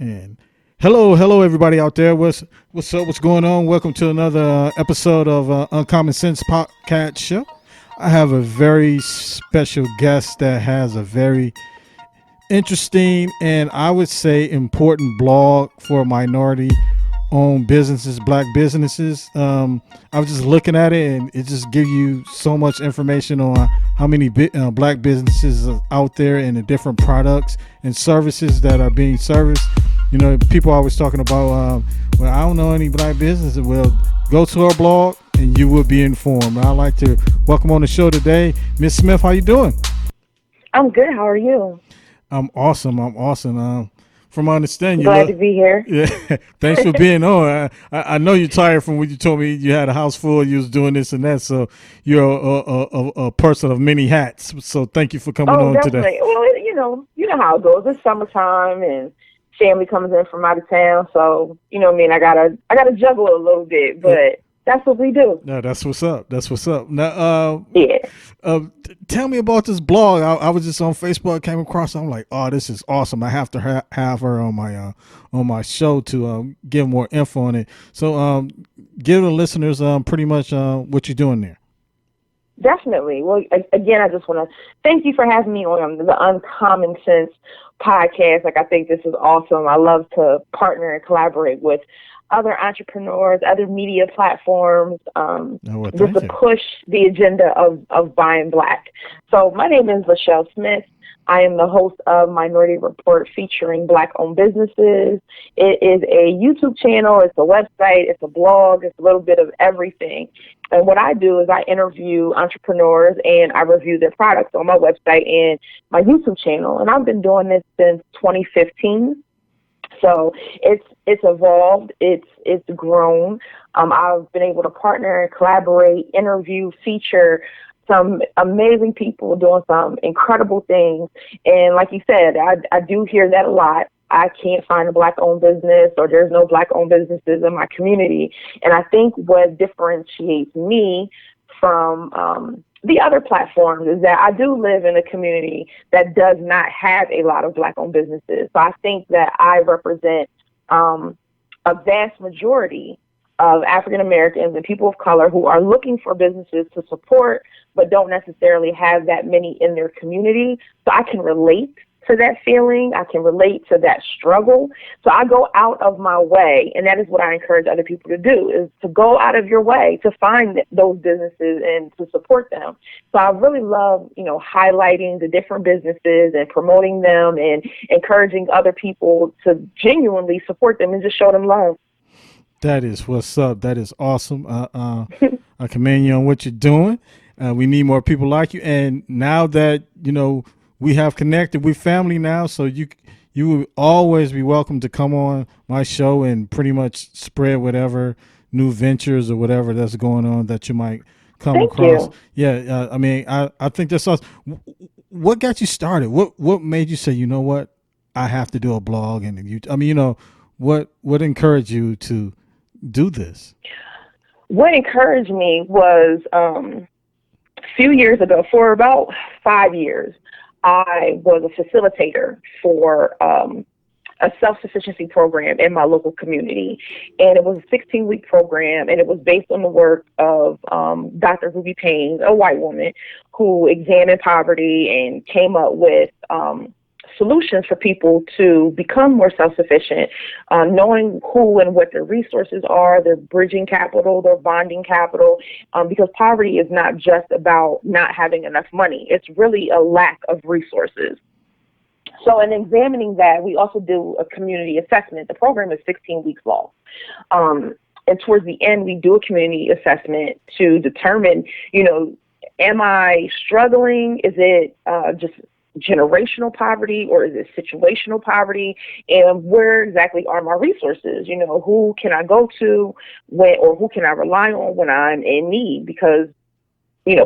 And hello, everybody out there. What's up? What's going on? Welcome to another episode of Uncommon Sense Podcast Show. I have a very special guest that has a very interesting and I would say important blog for minority-owned businesses, black businesses. I was just looking at it, and it just gives you so much information on how many black businesses are out there and the different products and services that are being serviced. You know, people are always talking about, well, I don't know any black businesses. Well, go to our blog and you will be informed. I'd like to welcome on the show today, Miss Smith. How you doing? I'm good. How are you? I'm awesome. From my understanding, glad to be here. Yeah, thanks for being on. I know you're tired from what you told me. You had a house full. You was doing this and that. So you're a person of many hats. So thank you for coming on definitely. today. Well, you know how it goes. It's summertime and family comes in from out of town. So what I mean. I gotta juggle a little bit, but that's what we do. No, that's what's up. Now, yeah. Tell me about this blog. I was just on Facebook, came across. I'm like, oh, this is awesome. I have to have her on my show to give more info on it. So, give the listeners pretty much what you're doing there. Definitely. Well, again, I just want to thank you for having me on the Uncommon Sense podcast. I think this is awesome. I love to partner and collaborate with other entrepreneurs, other media platforms, just to push the agenda of buying black. So my name is Lachelle Smith. I am the host of Minority Report featuring black-owned businesses. It is a YouTube channel, it's a website, it's a blog, it's a little bit of everything. And what I do is I interview entrepreneurs and I review their products on my website and my YouTube channel. And I've been doing this since 2015. So it's evolved, it's grown. I've been able to partner and collaborate, interview, feature some amazing people doing some incredible things. And like you said, I do hear that a lot. I can't find a black-owned business, or there's no black-owned businesses in my community. And I think what differentiates me from the other platforms is that I do live in a community that does not have a lot of black-owned businesses. So I think that I represent a vast majority of African Americans and people of color who are looking for businesses to support, but don't necessarily have that many in their community. So I can relate to that feeling. I can relate to that struggle. So I go out of my way, and that is what I encourage other people to do, is to go out of your way to find those businesses and to support them. So I really love, highlighting the different businesses and promoting them and encouraging other people to genuinely support them and just show them love. That is what's up. That is awesome. I commend you on what you're doing. We need more people like you. And now that, we have connected, we're family now, so you will always be welcome to come on my show and pretty much spread whatever new ventures or whatever that's going on that you might come across. Yeah, I think that's awesome. What got you started? What made you say, you know what, I have to do a blog? And what encouraged you to do this? What encouraged me was a few years ago, for about 5 years, I was a facilitator for a self-sufficiency program in my local community. And it was a 16-week program, and it was based on the work of Dr. Ruby Payne, a white woman, who examined poverty and came up with solutions for people to become more self-sufficient, knowing who and what their resources are, their bridging capital, their bonding capital, because poverty is not just about not having enough money. It's really a lack of resources. So in examining that, we also do a community assessment. The program is 16 weeks long. And towards the end, we do a community assessment to determine, am I struggling? Is it just generational poverty, or is it situational poverty? And where exactly are my resources? Who can I go to or who can I rely on when I'm in need? Because,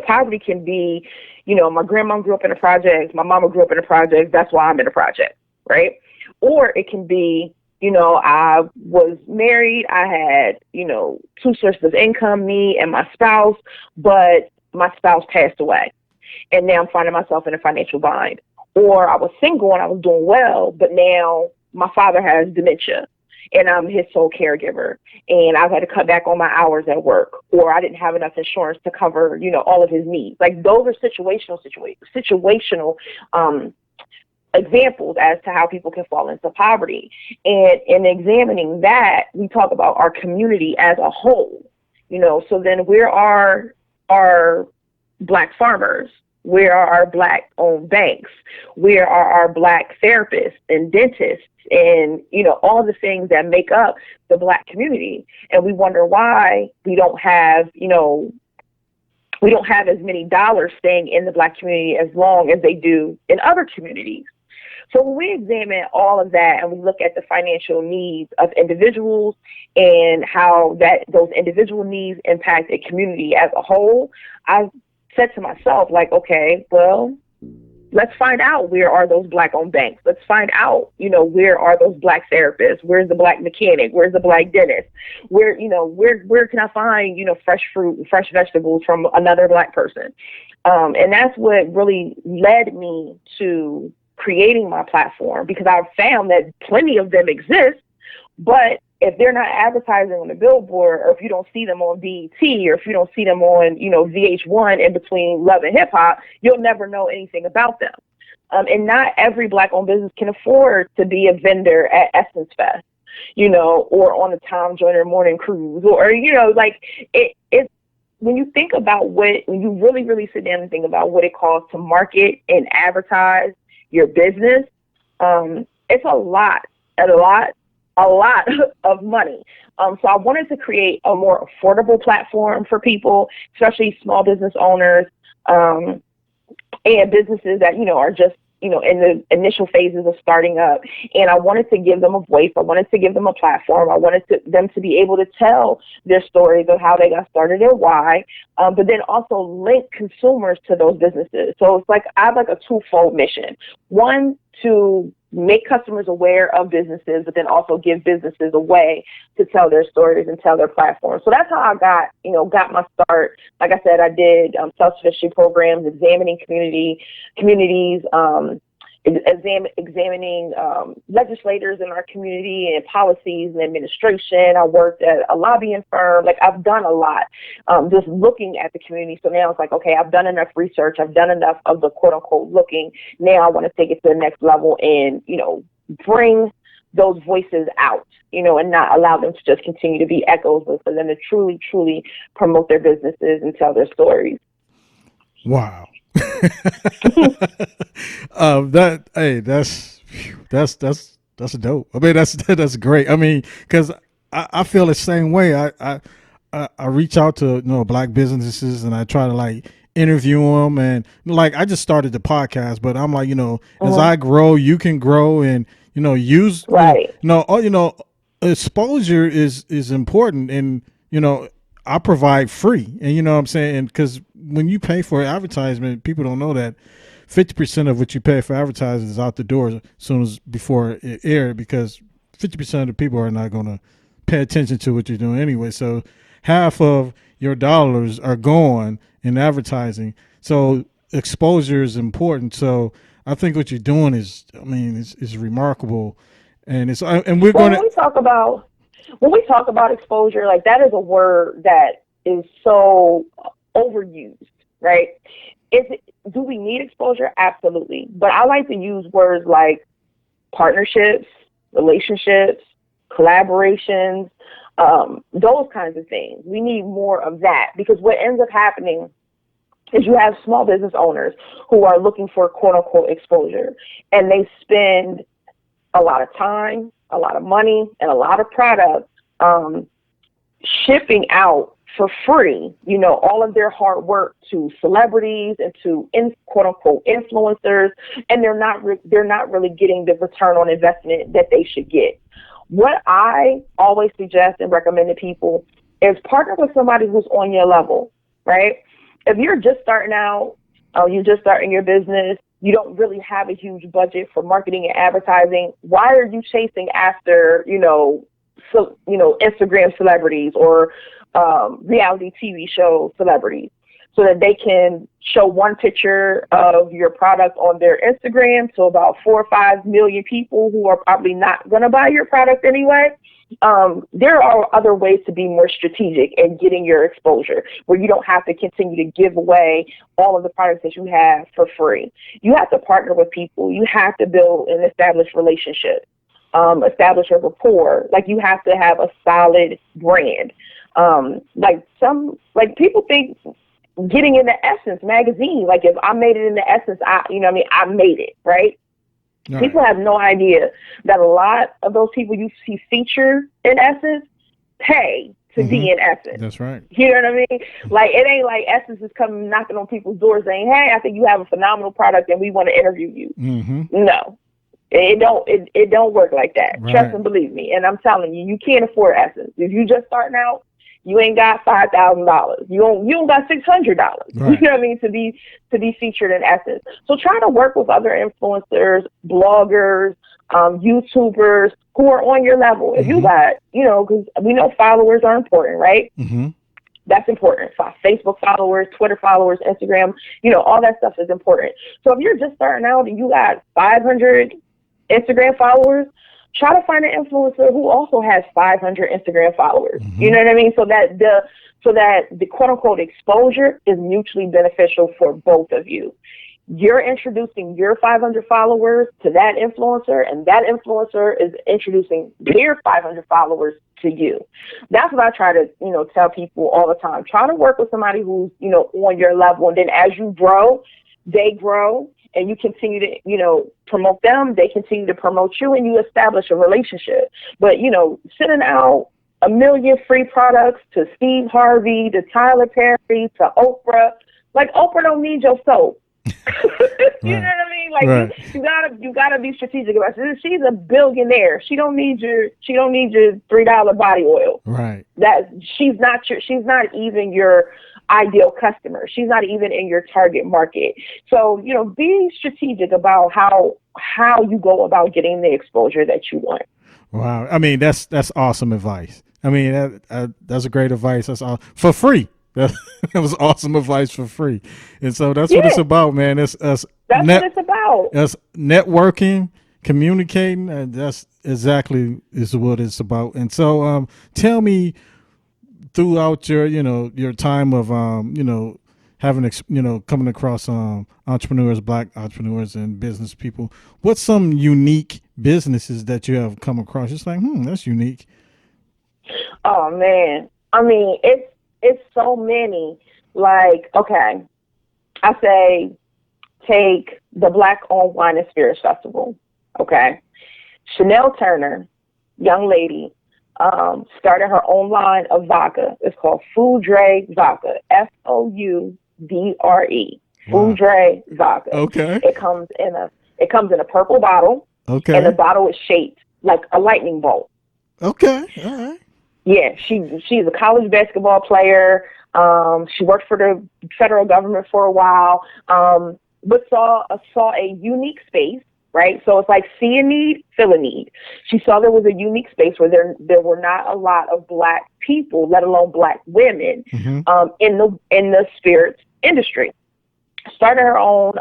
poverty can be, my grandma grew up in a project, my mama grew up in a project, that's why I'm in a project, right? Or it can be, I was married, I had, two sources of income, me and my spouse, but my spouse passed away. And now I'm finding myself in a financial bind. Or I was single and I was doing well, but now my father has dementia and I'm his sole caregiver, and I've had to cut back on my hours at work, or I didn't have enough insurance to cover, all of his needs. Like, those are situational examples as to how people can fall into poverty. And in examining that, we talk about our community as a whole, so then where are our Black farmers? Where are our Black owned banks? Where are our Black therapists and dentists and, all the things that make up the Black community? And we wonder why we don't have as many dollars staying in the Black community as long as they do in other communities. So when we examine all of that and we look at the financial needs of individuals and how those individual needs impact a community as a whole, I said to myself, like, okay, well, let's find out, where are those Black-owned banks? Let's find out, where are those Black therapists? Where's the Black mechanic? Where's the Black dentist? Where can I find, fresh fruit and fresh vegetables from another Black person? And that's what really led me to creating my platform, because I've found that plenty of them exist, but if they're not advertising on the billboard, or if you don't see them on BET, or if you don't see them on, VH1 in between Love and Hip Hop, you'll never know anything about them. And not every Black-owned business can afford to be a vendor at Essence Fest, or on a Tom Joyner morning cruise, or, it's when you think about when you really, really sit down and think about what it costs to market and advertise your business, it's a lot of money. So I wanted to create a more affordable platform for people, especially small business owners, and businesses that, are just, in the initial phases of starting up. And I wanted to give them a voice. I wanted to give them a platform. I wanted them to be able to tell their stories of how they got started and why, but then also link consumers to those businesses. So it's like, I have like a twofold mission. One, to make customers aware of businesses, but then also give businesses a way to tell their stories and tell their platforms. So that's how I got my start. Like I said, I did self-sufficiency programs, examining communities, examining legislators in our community and policies and administration. I worked at a lobbying firm. Like, I've done a lot, just looking at the community. So now it's like, okay, I've done enough research. I've done enough of the quote unquote looking. Now I want to take it to the next level and, bring those voices out, and not allow them to just continue to be echoes, but for them to truly, truly promote their businesses and tell their stories. Wow. That's dope. I mean, that's great. I mean, because I feel the same way. I reach out to Black businesses and I try to like interview them, and like I just started the podcast, but I'm like, as I grow, you can grow, and use right. Exposure is important, and I provide free, and what I'm saying, because when you pay for advertisement, people don't know that 50% of what you pay for advertising is out the door as soon as before it aired, because 50% of the people are not going to pay attention to what you're doing anyway. So half of your dollars are going in advertising. So exposure is important. So I think what you're doing is remarkable, and we're going to when we talk about exposure, like, that is a word that is so overused, right? Do we need exposure? Absolutely. But I like to use words like partnerships, relationships, collaborations, those kinds of things. We need more of that, because what ends up happening is you have small business owners who are looking for quote unquote exposure, and they spend a lot of time, a lot of money, and a lot of product shipping out for free, all of their hard work to celebrities and to quote unquote influencers, and they're not really getting the return on investment that they should get. What I always suggest and recommend to people is partner with somebody who's on your level, right? If you're just starting out, you're just starting your business, you don't really have a huge budget for marketing and advertising, why are you chasing after, Instagram celebrities or reality TV show celebrities? so that they can show one picture of your product on their Instagram to about 4 or 5 million people who are probably not going to buy your product anyway. There are other ways to be more strategic in getting your exposure, where you don't have to continue to give away all of the products that you have for free. You have to partner with people. You have to build and establish relationships, establish a rapport. Like, you have to have a solid brand. Like people think getting into Essence magazine, like, if I made it into Essence, I made it, right? All People right. have no idea that a lot of those people you see featured in Essence pay to be in Essence. That's right. You know what I mean? Like, it ain't like Essence is coming knocking on people's doors saying, "Hey, I think you have a phenomenal product and we want to interview you." No. It don't work like that. Right. Trust and believe me. And I'm telling you, you can't afford Essence. If you just starting out, you ain't got $5,000. You don't got $600. Right. You know what I mean? To be featured in Essence. So try to work with other influencers, bloggers, YouTubers who are on your level. If you got, because we know followers are important, right? That's important. Facebook followers, Twitter followers, Instagram, all that stuff is important. So if you're just starting out and you got 500 Instagram followers, try to find an influencer who also has 500 Instagram followers. You know what I mean? So that the quote unquote exposure is mutually beneficial for both of you. You're introducing your 500 followers to that influencer, and that influencer is introducing their 500 followers to you. That's what I try to, tell people all the time. Try to work with somebody who's, on your level. And then as you grow, they grow, and you continue to, promote them. They continue to promote you, and you establish a relationship. But, sending out 1 million free products to Steve Harvey, to Tyler Perry, to Oprah, like, Oprah don't need your soap. You know what I mean? Like, right. you gotta be strategic about it. She's a billionaire. She don't need your $3 body oil. Right. That she's not even your ideal customer. She's not even in your target market. So, be strategic about how you go about getting the exposure that you want. Wow. I mean, that's awesome advice. I mean, that's a great advice. That's all for free. That was awesome advice for free. And so that's what it's about, man. That's what it's about. That's networking, communicating, and that's exactly is what it's about. And so tell me, throughout your time of having coming across entrepreneurs, Black entrepreneurs and business people, what's some unique businesses that you have come across? It's like, that's unique. Oh man. I mean, it's so many. Like, okay, I say take the Black-owned Wine and Spirits Festival. Okay, Chanel Turner, young lady, started her own line of vodka. It's called Foudre Vodka. Foudre. Foudre Vodka. Okay. It comes in a purple bottle. Okay. And the bottle is shaped like a lightning bolt. Okay. All right. Yeah, she's a college basketball player. She worked for the federal government for a while, but saw a unique space, right? So it's like see a need, fill a need. She saw there was a unique space where there were not a lot of Black people, let alone Black women, in the spirits industry. Started her own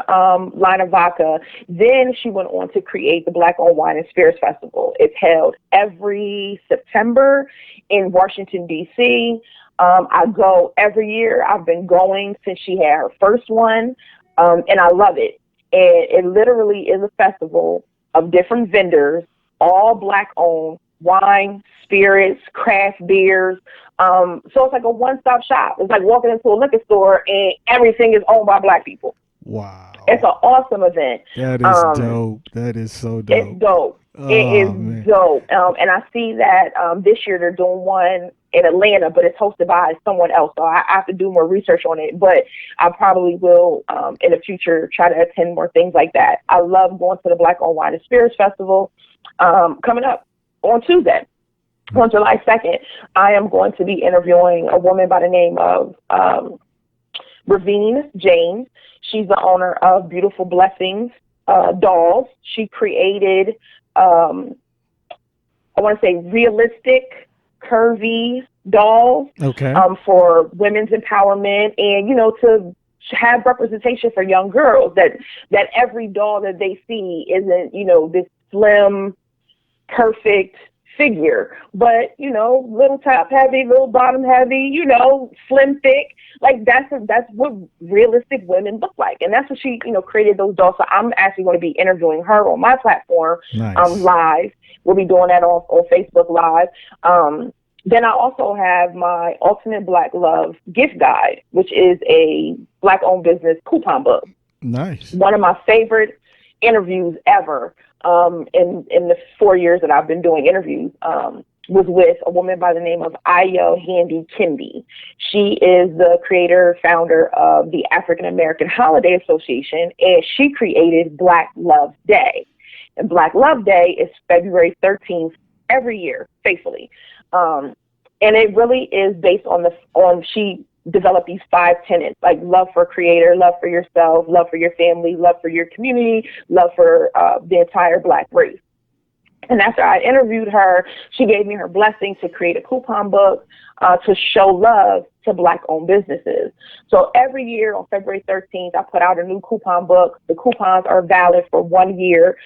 line of vodka. Then she went on to create the Black-owned Wine and Spirits Festival. It's held every September in Washington, D.C. I go every year. I've been going since she had her first one, and I love it. And it literally is a festival of different vendors, all Black-owned, wine, spirits, craft beers. So it's like a one-stop shop. It's like walking into a liquor store and everything is owned by Black people. Wow. It's an awesome event. That is dope. That is so dope. It's dope. It is dope. And I see that this year they're doing one in Atlanta, but it's hosted by someone else. So I have to do more research on it. But I probably will, in the future, try to attend more things like that. I love going to the Black-owned Wine and Spirits Festival coming up on Tuesday. On July 2nd, I am going to be interviewing a woman by the name of Ravine James. She's the owner of Beautiful Blessings Dolls. She created, I want to say, realistic, curvy dolls, Okay. for women's empowerment, and to have representation for young girls, that every doll that they see isn't this slim, perfect figure, but little top heavy, little bottom heavy, slim thick. Like that's what realistic women look like, and that's what she created those dolls. So I'm actually going to be interviewing her on my platform, Nice. live. We'll be doing that on Facebook Live. Then I also have my Ultimate Black Love gift guide, which is a Black-owned business coupon book. Nice. One of my favorite interviews ever, in the 4 years that I've been doing interviews, was with a woman by the name of Ayo Handy Kimby. She is the creator, founder of the African American Holiday Association, and she created Black Love Day. And Black Love Day is February 13th every year, faithfully. And it really is based on she developed these 5 tenets, like love for creator, love for yourself, love for your family, love for your community, love for the entire Black race. And after I interviewed her, she gave me her blessing to create a coupon book to show love to Black-owned businesses. So every year on February 13th, I put out a new coupon book. The coupons are valid for 1 year.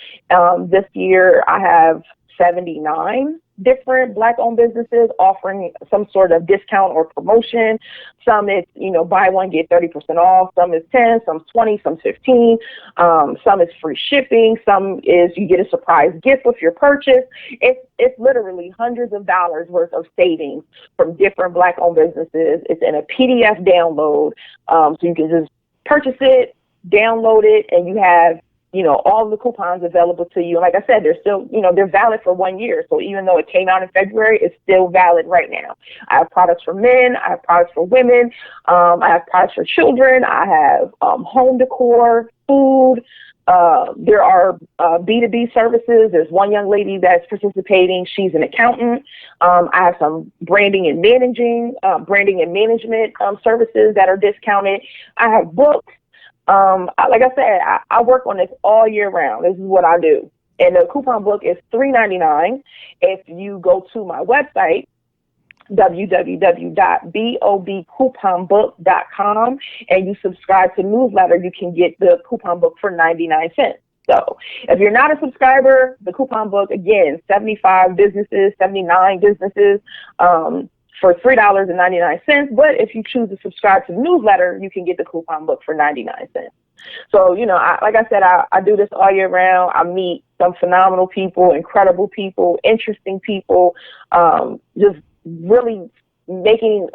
This year, I have 79 different Black-owned businesses offering some sort of discount or promotion. Some it's, buy one, get 30% off. Some is 10, some 20, some 15. Some is free shipping. Some is you get a surprise gift with your purchase. It's literally hundreds of dollars worth of savings from different Black-owned businesses. It's in a PDF download. So you can just purchase it, download it, and you have all of the coupons available to you. And like I said, they're still, they're valid for 1 year. So even though it came out in February, it's still valid right now. I have products for men. I have products for women. I have products for children. I have home decor, food. There are B2B services. There's one young lady that's participating. She's an accountant. I have some branding and management services that are discounted. I have books. Like I said, I work on this all year round. This is what I do. And the coupon book is $3.99. If you go to my website, www.bobcouponbook.com, and you subscribe to newsletter, you can get the coupon book for 99 cents. So if you're not a subscriber, the coupon book, again, 79 businesses, for $3.99. But if you choose to subscribe to the newsletter, you can get the coupon book for 99 cents. So, like I said, I do this all year round. I meet some phenomenal people, incredible people, interesting people, just really making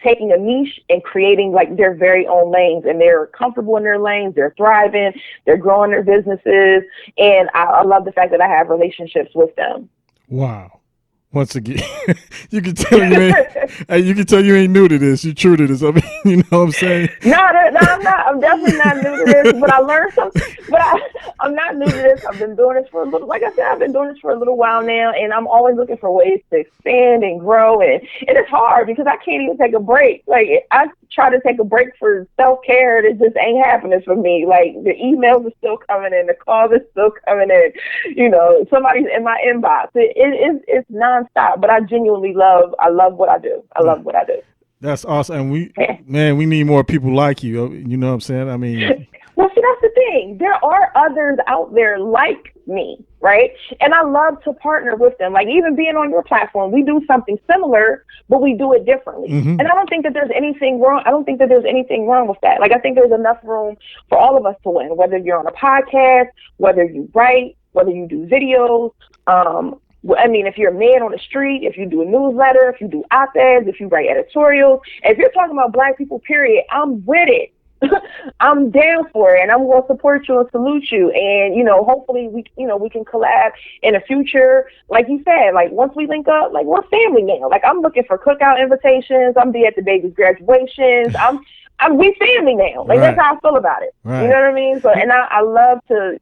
taking a niche and creating their very own lanes, and they're comfortable in their lanes. They're thriving. They're growing their businesses. And I love the fact that I have relationships with them. Wow. Once again, you can tell you ain't new to this. You're true to this. I mean, you know what I'm saying? No, I'm not. I'm definitely not new to this. But I learned something. But I'm not new to this. I've been doing this for a little. Like I said, I've been doing this for a little while now, and I'm always looking for ways to expand and grow. And it's hard because I can't even take a break. Like I try to take a break for self-care, and it just ain't happening for me. Like the emails are still coming in, the calls are still coming in. Somebody's in my inbox. It's nonstop, but I genuinely love what I do. I love what I do. That's awesome. And we need more people like you. You know what I'm saying? I mean, well, see, that's the thing. There are others out there like me, right? And I love to partner with them. Like even being on your platform, we do something similar, but we do it differently. Mm-hmm. And I don't think that there's anything wrong. I don't think that there's anything wrong with that. Like I think there's enough room for all of us to win, whether you're on a podcast, whether you write, whether you do videos. I mean, if you're a man on the street, if you do a newsletter, if you do op-eds, if you write editorials, if you're talking about Black people, period, I'm with it. I'm down for it, and I'm going to support you and salute you. And, hopefully we can collab in the future. Like you said, like once we link up, like we're family now. Like I'm looking for cookout invitations. I'm be at the baby's graduations. We family now. Like That's how I feel about it. Right. You know what I mean? So, and I love to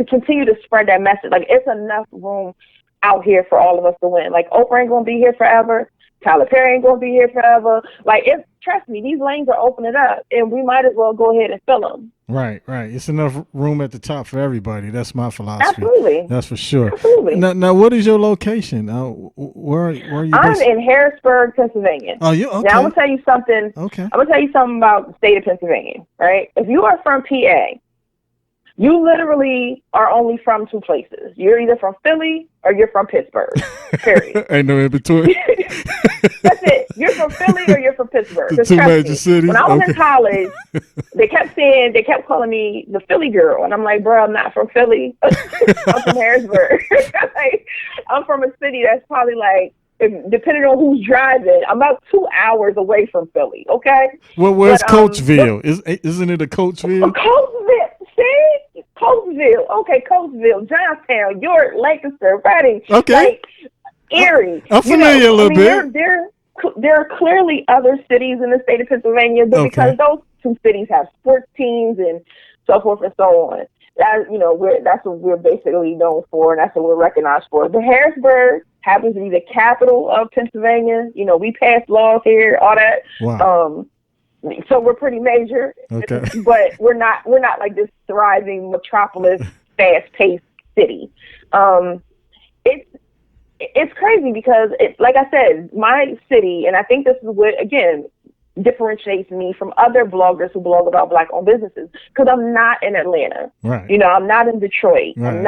continue to spread that message. Like it's enough room out here for all of us to win. Like Oprah ain't gonna be here forever. Tyler Perry ain't gonna be here forever. Like, trust me, these lanes are opening up, and we might as well go ahead and fill them. Right. It's enough room at the top for everybody. That's my philosophy. Absolutely. That's for sure. Absolutely. Now, what is your location? Where are you? I'm in Harrisburg, Pennsylvania. Oh, you okay? Now I'm gonna tell you something. Okay. I'm gonna tell you something about the state of Pennsylvania. Right? If you are from PA, you literally are only from two places. You're either from Philly or you're from Pittsburgh. Period. Ain't no in between. That's it. You're from Philly or you're from Pittsburgh. The two major cities. When I was in college, they kept calling me the Philly girl, and I'm like, bro, I'm not from Philly. I'm from Harrisburg. Like, I'm from a city that's probably like, depending on who's driving, I'm about 2 hours away from Philly. Okay. Well, where's Coatesville? Isn't it a Coatesville? Coatesville. See, Coatesville. Okay, Coatesville, Johnstown, York, Lancaster, Reading. Okay. Like, Erie. I'm familiar a little bit. There are clearly other cities in the state of Pennsylvania, but because those two cities have sports teams and so forth and so on, that's what we're basically known for, and that's what we're recognized for. The Harrisburg happens to be the capital of Pennsylvania. We pass laws here, all that. Wow. So we're pretty major, but we're not like this thriving metropolis, fast-paced city. It's crazy because, like I said, my city, and I think this is what, again, differentiates me from other bloggers who blog about Black-owned businesses, because I'm not in Atlanta. Right. I'm not in Detroit. Right. I'm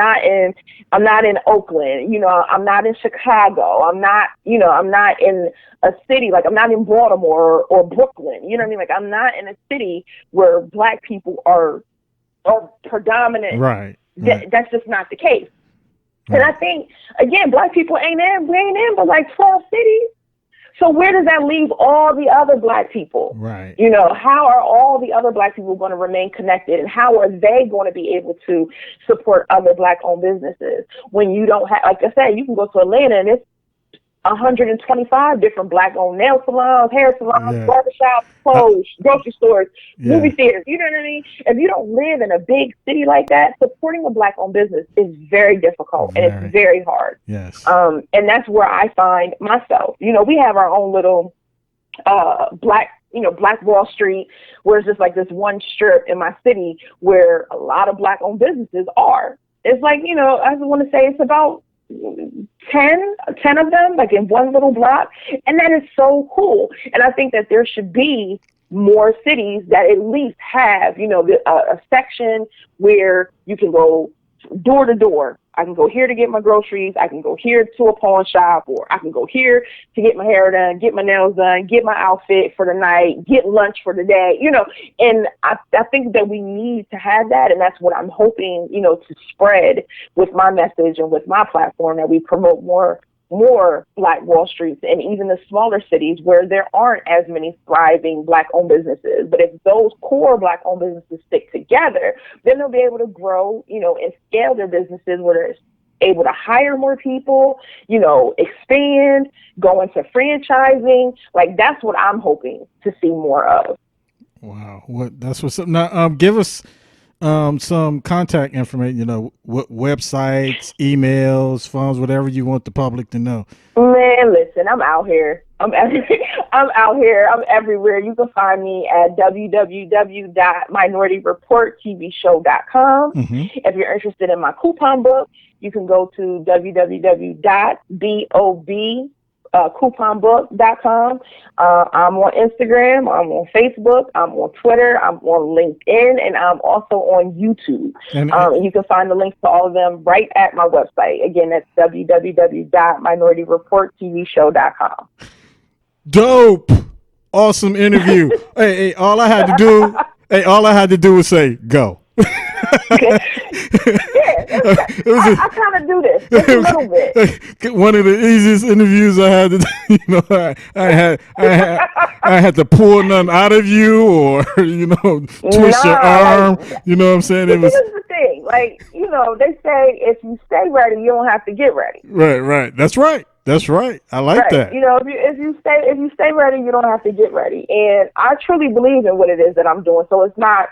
not in Oakland. I'm not in Chicago. I'm not in a city, like I'm not in Baltimore or Brooklyn. You know what I mean? Like, I'm not in a city where Black people are predominant. Right. That's just not the case. And I think, again, Black people we ain't in but like 12 cities. So where does that leave all the other Black people? Right. How are all the other Black people going to remain connected, and how are they going to be able to support other Black-owned businesses when you don't have, like I said, you can go to Atlanta and it's 125 different Black-owned nail salons, hair salons, barbershops, clothes, grocery stores, movie theaters. You know what I mean? If you don't live in a big city like that, supporting a Black-owned business is very difficult and it's very hard. Yes. And that's where I find myself. We have our own little Black Wall Street, where it's just like this one strip in my city where a lot of Black-owned businesses are. It's like, I want to say it's about 10 of them, like in one little block. And that is so cool. And I think that there should be more cities that at least have, a section where you can go door to door. I can go here to get my groceries. I can go here to a pawn shop, or I can go here to get my hair done, get my nails done, get my outfit for the night, get lunch for the day, and I think that we need to have that. And that's what I'm hoping, to spread with my message and with my platform, that we promote more Black Wall Streets, and even the smaller cities where there aren't as many thriving Black-owned businesses. But if those core Black-owned businesses stick together, then they'll be able to grow, and scale their businesses, where they're able to hire more people, expand, go into franchising. Like, that's what I'm hoping to see more of. Wow. That's what's up. Now, give us some contact information, what websites, emails, phones, whatever you want the public to know. Man, listen, I'm out here. I'm out here. I'm everywhere. You can find me at www.minorityreporttvshow.com. Mm-hmm. If you're interested in my coupon book, you can go to www.couponbook.com. I'm on Instagram, I'm on Facebook, I'm on Twitter, I'm on LinkedIn, and I'm also on YouTube. And you can find the links to all of them right at my website. Again, that's www.minorityreporttvshow.com. Dope. Awesome interview. hey, all I had to do was say go. I kind of do this just a little bit. One of the easiest interviews I had to do, I had to pull nothing out of you or twist your arm. You know what I'm saying? This is the thing. Like, they say if you stay ready, you don't have to get ready. Right. That's right. I like that. If you stay ready, you don't have to get ready. And I truly believe in what it is that I'm doing. So it's not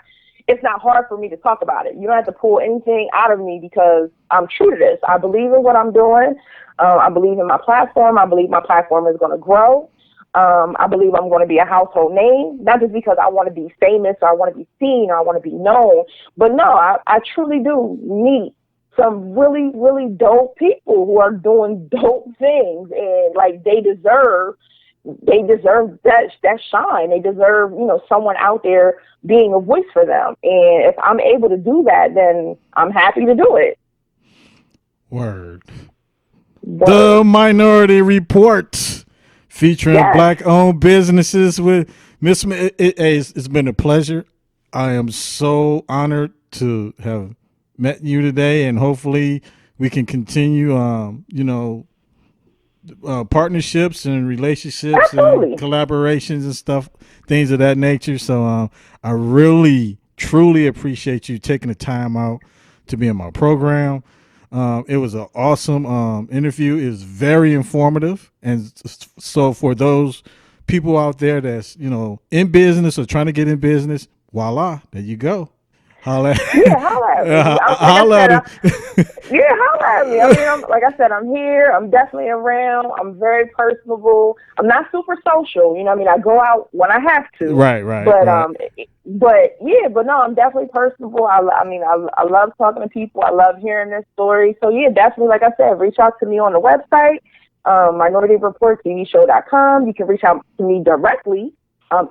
it's not hard for me to talk about it. You don't have to pull anything out of me because I'm true to this. I believe in what I'm doing. I believe in my platform. I believe my platform is going to grow. I believe I'm going to be a household name, not just because I want to be famous or I want to be seen or I want to be known, but no, I truly do meet some really, really dope people who are doing dope things, and like they deserve that shine. They deserve, someone out there being a voice for them. And if I'm able to do that, then I'm happy to do it. Word. The Minority Report, featuring Black-owned businesses with Miss. It's been a pleasure. I am so honored to have met you today, and hopefully we can continue, partnerships and relationships Absolutely. and collaborations and stuff, things of that nature. So I really, truly appreciate you taking the time out to be in my program. It was an awesome interview. It was very informative. And so for those people out there that's, in business or trying to get in business, voila, there you go. Holla at me. Yeah, holla at me. Holla at me. I mean, like I said, I'm here. I'm definitely around. I'm very personable. I'm not super social. I go out when I have to. Right. But no, I'm definitely personable. I love talking to people. I love hearing their stories. So yeah, definitely, like I said, reach out to me on the website, minorityreporttvshow.com. You can reach out to me directly.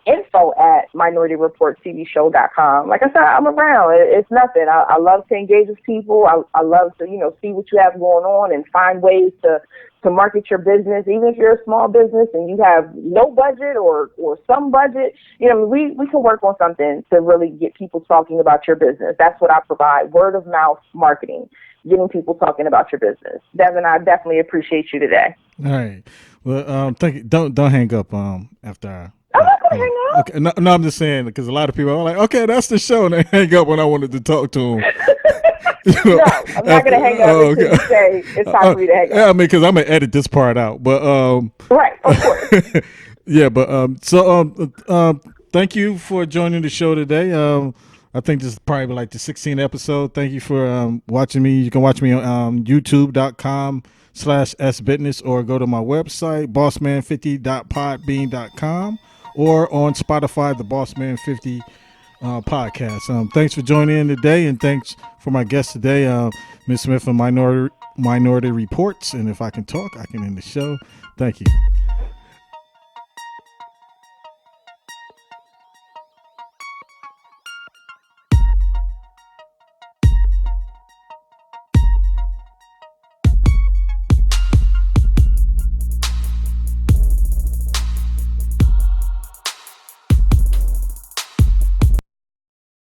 info@minorityreporttvshow.com. Like I said, I'm around. It's nothing. I love to engage with people. I love to, see what you have going on and find ways to market your business. Even if you're a small business and you have no budget or some budget, we can work on something to really get people talking about your business. That's what I provide. Word of mouth marketing, getting people talking about your business. Devin, I definitely appreciate you today. All right. Well, thank you. Don't hang up after I'm not gonna hang up. Okay, no, I'm just saying because a lot of people are like, okay, that's the show, and they hang up when I wanted to talk to them. No, I'm not gonna hang up until you say it's time for me to hang up. Yeah, I mean, because I'm gonna edit this part out, but right, of course. Yeah, but thank you for joining the show today. I think this is probably like the 16th episode. Thank you for watching me. You can watch me on youtube.com/sbusiness or go to my website, bossman50.podbean.com, or on Spotify, the Bossman50 podcast. Thanks for joining in today, and thanks for my guest today, Ms. Smith from Minority Reports. And if I can talk, I can end the show. Thank you.